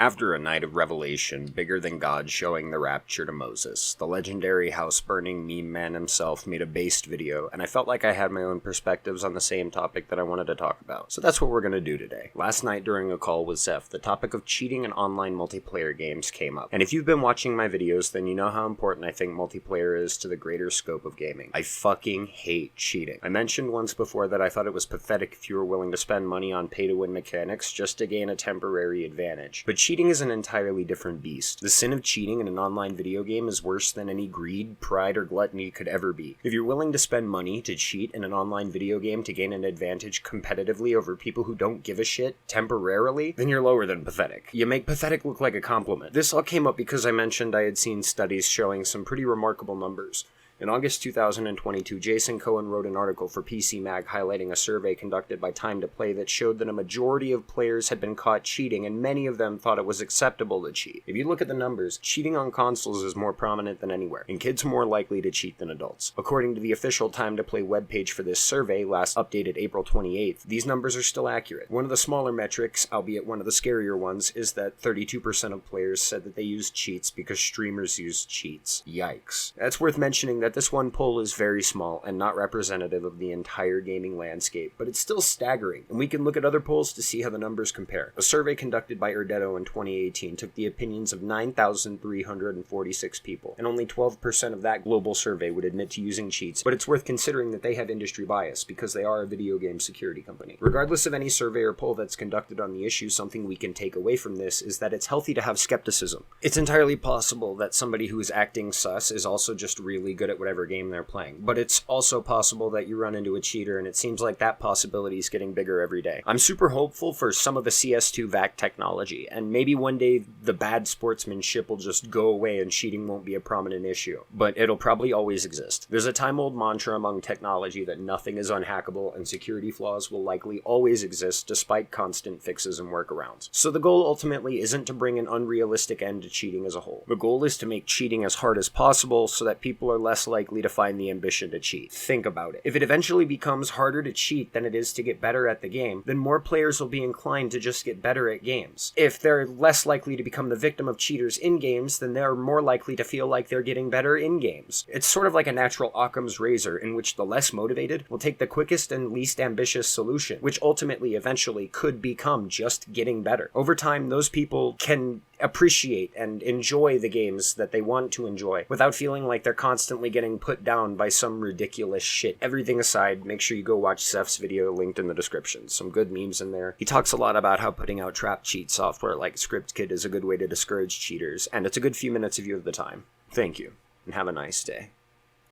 After a night of revelation, bigger than God showing the rapture to Moses, the legendary house-burning meme man himself made a based video, and I felt like I had my own perspectives on the same topic that I wanted to talk about. So that's what we're going to do today. Last night during a call with Zeph, the topic of cheating in online multiplayer games came up. And if you've been watching my videos, then you know how important I think multiplayer is to the greater scope of gaming. I fucking hate cheating. I mentioned once before that I thought it was pathetic if you were willing to spend money on pay-to-win mechanics just to gain a temporary advantage. But cheating is an entirely different beast. The sin of cheating in an online video game is worse than any greed, pride, or gluttony could ever be. If you're willing to spend money to cheat in an online video game to gain an advantage competitively over people who don't give a shit temporarily, then you're lower than pathetic. You make pathetic look like a compliment. This all came up because I mentioned I had seen studies showing some pretty remarkable numbers. In August 2022, Jason Cohen wrote an article for PC Mag highlighting a survey conducted by Time to Play that showed that a majority of players had been caught cheating, and many of them thought it was acceptable to cheat. If you look at the numbers, cheating on consoles is more prominent than anywhere, and kids are more likely to cheat than adults. According to the official Time to Play webpage for this survey, last updated April 28th, these numbers are still accurate. One of the smaller metrics, albeit one of the scarier ones, is that 32% of players said that they used cheats because streamers used cheats. Yikes. That's worth mentioning that this one poll is very small and not representative of the entire gaming landscape, but it's still staggering, and we can look at other polls to see how the numbers compare. A survey conducted by Erdetto in 2018 took the opinions of 9,346 people, and only 12% of that global survey would admit to using cheats, but it's worth considering that they have industry bias because they are a video game security company. Regardless of any survey or poll that's conducted on the issue, something we can take away from this is that it's healthy to have skepticism. It's entirely possible that somebody who is acting sus is also just really good at whatever game they're playing, but it's also possible that you run into a cheater, and it seems like that possibility is getting bigger every day. I'm super hopeful for some of the CS2 VAC technology, and maybe one day the bad sportsmanship will just go away and cheating won't be a prominent issue, but it'll probably always exist. There's a time-old mantra among technology that nothing is unhackable, and security flaws will likely always exist despite constant fixes and workarounds. So the goal ultimately isn't to bring an unrealistic end to cheating as a whole. The goal is to make cheating as hard as possible so that people are less likely to find the ambition to cheat. Think about it. If it eventually becomes harder to cheat than it is to get better at the game, then more players will be inclined to just get better at games. If they're less likely to become the victim of cheaters in games, then they're more likely to feel like they're getting better in games. It's sort of like a natural Occam's razor in which the less motivated will take the quickest and least ambitious solution, which ultimately eventually could become just getting better. Over time, those people can appreciate and enjoy the games that they want to enjoy without feeling like they're constantly getting put down by some ridiculous shit. Everything aside, make sure you go watch Zeph's video linked in the description. Some good memes in there. He talks a lot about how putting out trap cheat software like ScriptKit is a good way to discourage cheaters, and it's a good few minutes of you of the time. Thank you, and have a nice day.